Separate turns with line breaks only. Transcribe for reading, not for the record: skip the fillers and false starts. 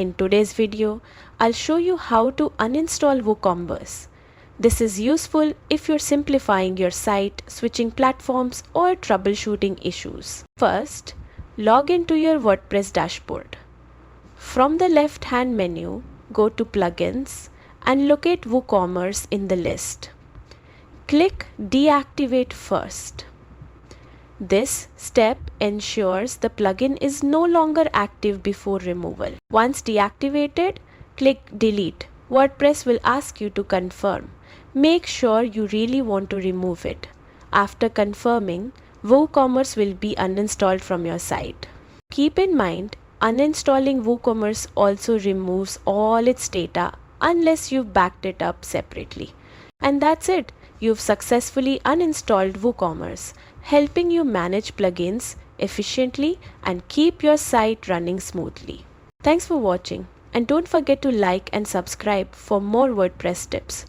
In today's video, I'll show you how to uninstall WooCommerce. This is useful if you're simplifying your site, switching platforms, or troubleshooting issues. First, log into your WordPress dashboard. From the left-hand menu, go to Plugins and locate WooCommerce in the list. Click Deactivate first. This step ensures the plugin is no longer active before removal. Once deactivated, click Delete. WordPress will ask you to confirm. Make sure you really want to remove it. After confirming, WooCommerce will be uninstalled from your site. Keep in mind, uninstalling WooCommerce also removes all its data unless you've backed it up separately. And that's it. You've successfully uninstalled WooCommerce, helping you manage plugins efficiently and keep your site running smoothly. Thanks for watching, and don't forget to like and subscribe for more WordPress tips.